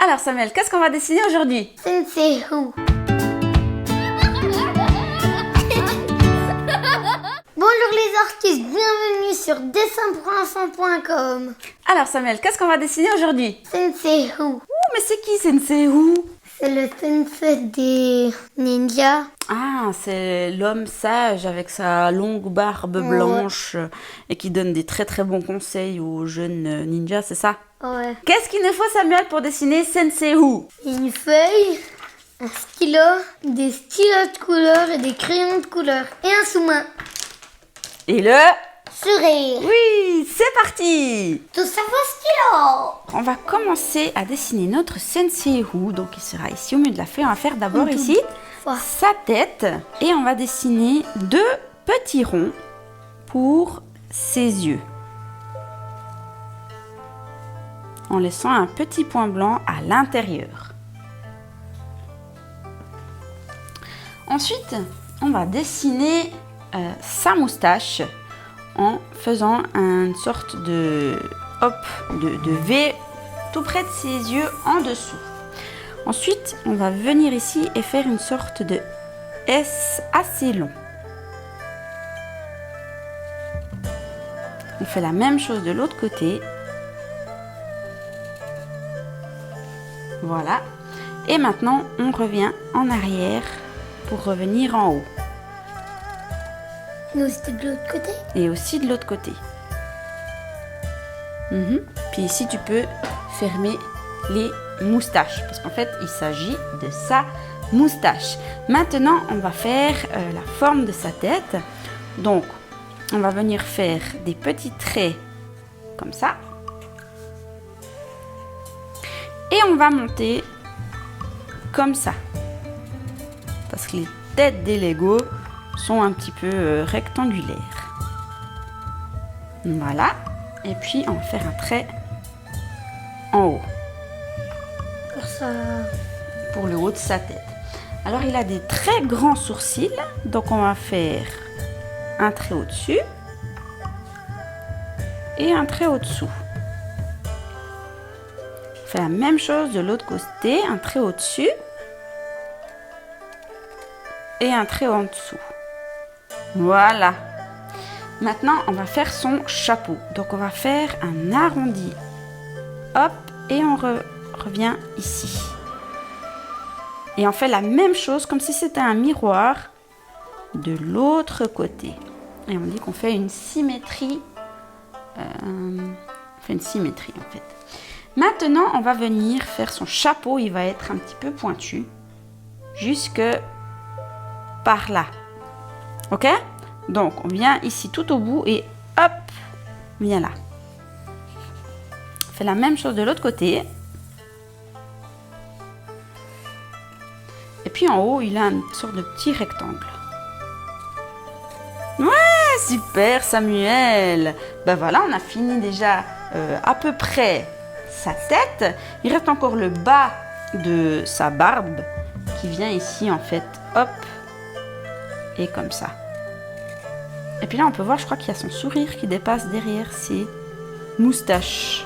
Alors Samuel, qu'est-ce qu'on va dessiner aujourd'hui? Sensei Who. Bonjour les artistes, bienvenue sur dessinpourenfants.com. Alors Samuel, qu'est-ce qu'on va dessiner aujourd'hui? Sensei Who. Oh, mais c'est qui Sensei Who? C'est le sensei des ninjas. Ah, c'est l'homme sage avec sa longue barbe blanche et qui donne des très très bons conseils aux jeunes ninjas, c'est ça? Ouais. Qu'est-ce qu'il nous faut Samuel pour dessiner Sensei Who? Une feuille, un stylo, des stylos de couleur et des crayons de couleur. Et un sous-main. Et le... Sourire. Oui, c'est parti! Tout ça va stylo. On va commencer à dessiner notre Sensei Who, donc il sera ici au milieu de la feuille. On va faire d'abord ici sa tête et on va dessiner 2 petits ronds pour ses yeux. En laissant un petit point blanc à l'intérieur. Ensuite, on va dessiner sa moustache en faisant une sorte de V tout près de ses yeux en dessous. Ensuite, on va venir ici et faire une sorte de S assez long. On fait la même chose de l'autre côté. Voilà. Et maintenant, on revient en arrière pour revenir en haut. Nous, c'était de l'autre côté. Et aussi de l'autre côté. Puis ici, tu peux fermer les moustaches. Parce qu'en fait, il s'agit de sa moustache. Maintenant, on va faire la forme de sa tête. Donc, on va venir faire des petits traits comme ça. Et on va monter comme ça. Parce que les têtes des Lego sont un petit peu rectangulaires. Voilà. Et puis, on va faire un trait en haut. Pour ça. Pour le haut de sa tête. Alors, il a des très grands sourcils. Donc, on va faire un trait au-dessus. Et un trait au-dessous. On fait la même chose de l'autre côté. Un trait au-dessus. Et un trait en dessous. Voilà. Maintenant, on va faire son chapeau. Donc, on va faire un arrondi. Hop, et on revient ici. Et on fait la même chose comme si c'était un miroir de l'autre côté. Et on dit qu'on fait une symétrie. On fait une symétrie en fait. Maintenant, on va venir faire son chapeau. Il va être un petit peu pointu. Jusque par là. Ok? Donc, on vient ici tout au bout et hop, on vient là. On fait la même chose de l'autre côté. Et puis en haut, il a une sorte de petit rectangle. Ouais, super Samuel. Ben voilà, on a fini déjà à peu près sa tête. Il reste encore le bas de sa barbe qui vient ici en fait, hop, et comme ça. Et puis là, on peut voir, je crois qu'il y a son sourire qui dépasse derrière ses moustaches.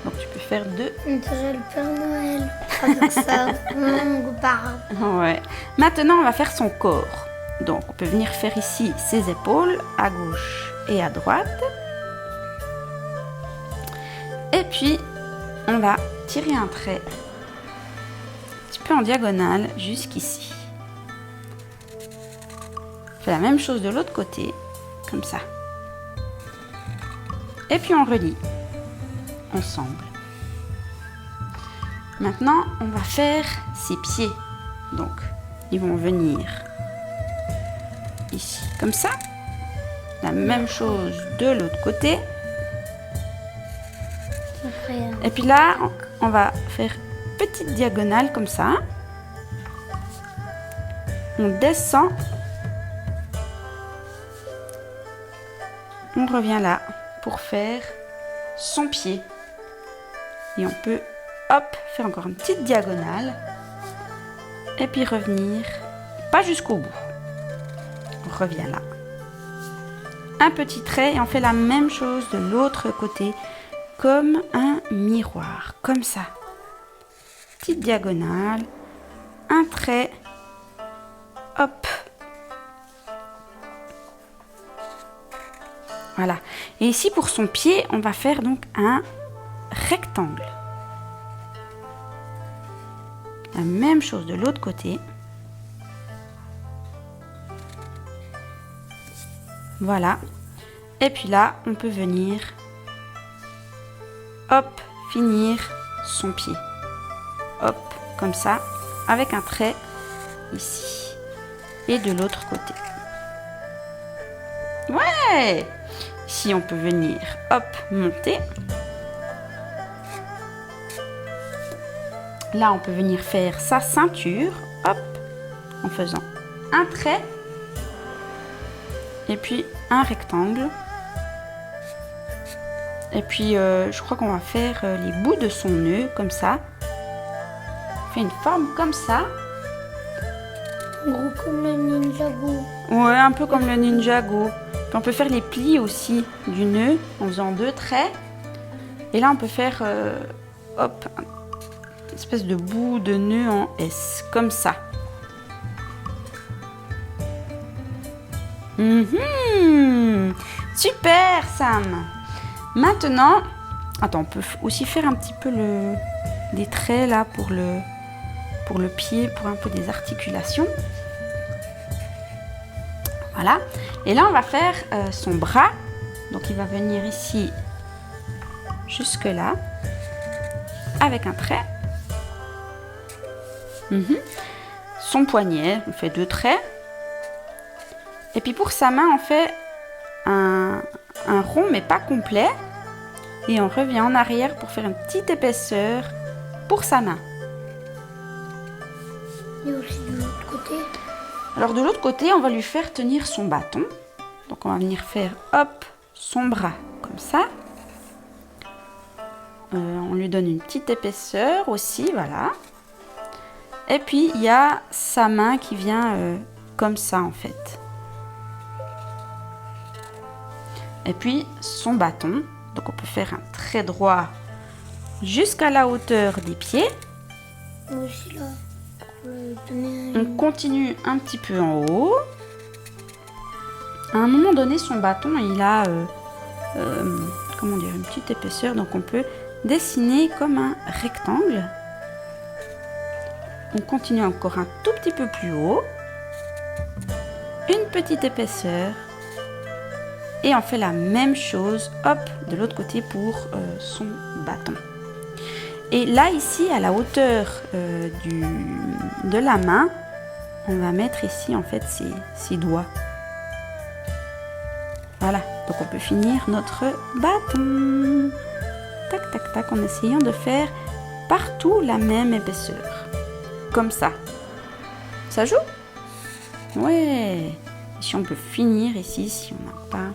Donc, tu peux faire 2. On dirait le Père Noël. Avec sa longue barbe. Ouais. Maintenant, on va faire son corps. Donc, on peut venir faire ici ses épaules, à gauche et à droite. Et puis, on va tirer un trait un petit peu en diagonale jusqu'ici. On fait la même chose de l'autre côté. Comme ça. Et puis on relie ensemble. Maintenant, on va faire ses pieds. Donc, ils vont venir ici, comme ça. La même chose de l'autre côté. Et puis là, on va faire une petite diagonale comme ça. On descend. On revient là pour faire son pied. Et on peut, hop, faire encore une petite diagonale. Et puis revenir, pas jusqu'au bout. On revient là. Un petit trait et on fait la même chose de l'autre côté. Comme un miroir, comme ça. petite diagonale, un trait, hop. Voilà. Et ici, pour son pied, on va faire donc un rectangle. La même chose de l'autre côté. Voilà. Et puis là, on peut venir, hop, finir son pied. Hop, comme ça, avec un trait ici. Et de l'autre côté. Ouais! Ici, on peut venir, hop, monter. Là, on peut venir faire sa ceinture, hop, en faisant un trait. Et puis, un rectangle. Et puis, je crois qu'on va faire les bouts de son nœud, comme ça. On fait une forme comme ça. Gros comme le Ninjago. Ouais, un peu comme le Ninjago. Puis on peut faire les plis aussi du nœud en faisant 2 traits. Et là, on peut faire, hop, une espèce de bout de nœud en S, comme ça. Super, Sam. Maintenant, attends, on peut aussi faire un petit peu des traits là pour le pied, pour un peu des articulations. Voilà. Et là, on va faire son bras. Donc, il va venir ici, jusque là, avec un trait. Son poignet, on fait 2 traits. Et puis, pour sa main, on fait un rond, mais pas complet. Et on revient en arrière pour faire une petite épaisseur pour sa main. Et aussi de l'autre côté. Alors de l'autre côté, on va lui faire tenir son bâton. Donc on va venir faire, hop, son bras comme ça. On lui donne une petite épaisseur aussi, voilà. Et puis il y a sa main qui vient comme ça en fait. Et puis son bâton. Donc on peut faire un trait droit jusqu'à la hauteur des pieds. Aussi là. On continue un petit peu en haut. À un moment donné, son bâton, il a comment dire, une petite épaisseur. Donc on peut dessiner comme un rectangle. On continue encore un tout petit peu plus haut. Une petite épaisseur. Et on fait la même chose, hop, de l'autre côté pour son bâton. Et là, ici, à la hauteur de la main, on va mettre ici, en fait, ses doigts. Voilà, donc on peut finir notre bâton. Tac, tac, tac, en essayant de faire partout la même épaisseur. Comme ça. Ça joue? Ouais. Si on peut finir ici, si on n'a pas...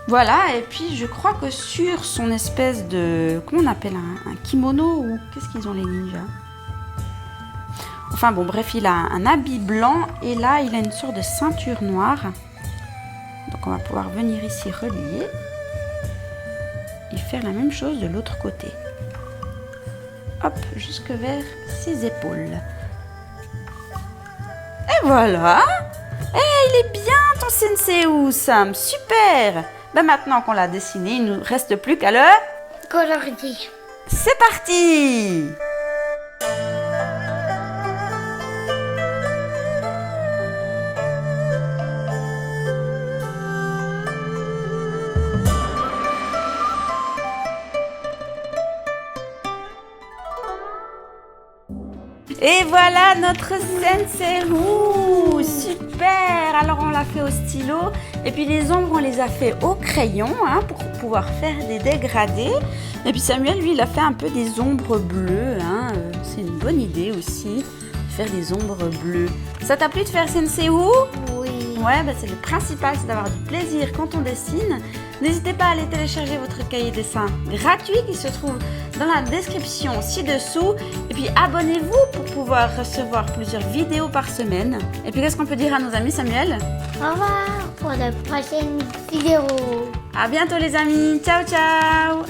Voilà, et puis je crois que sur son espèce de... Comment on appelle un kimono ou qu'est-ce qu'ils ont les ninjas? Enfin bon, bref, il a un habit blanc et là, il a une sorte de ceinture noire. Donc on va pouvoir venir ici relier et faire la même chose de l'autre côté. Hop, jusque vers ses épaules. Et voilà. Il est bien ton sensei, Sam. Super. Ben maintenant qu'on l'a dessiné, il ne nous reste plus qu'à le colorier. C'est parti. Et voilà notre sensei. Super. Alors on l'a fait au stylo et puis les ombres on les a fait au crayon pour pouvoir faire des dégradés. Et puis Samuel lui il a fait un peu des ombres bleues. C'est une bonne idée aussi, faire des ombres bleues. Ça t'a plu de faire sensei? Oui. Ouais, c'est le principal, c'est d'avoir du plaisir quand on dessine. N'hésitez pas à aller télécharger votre cahier dessin gratuit qui se trouve dans la description ci-dessous. Et puis abonnez-vous pour pouvoir recevoir plusieurs vidéos par semaine. Et puis qu'est-ce qu'on peut dire à nos amis, Samuel? Au revoir pour la prochaine vidéo. À bientôt les amis, ciao ciao.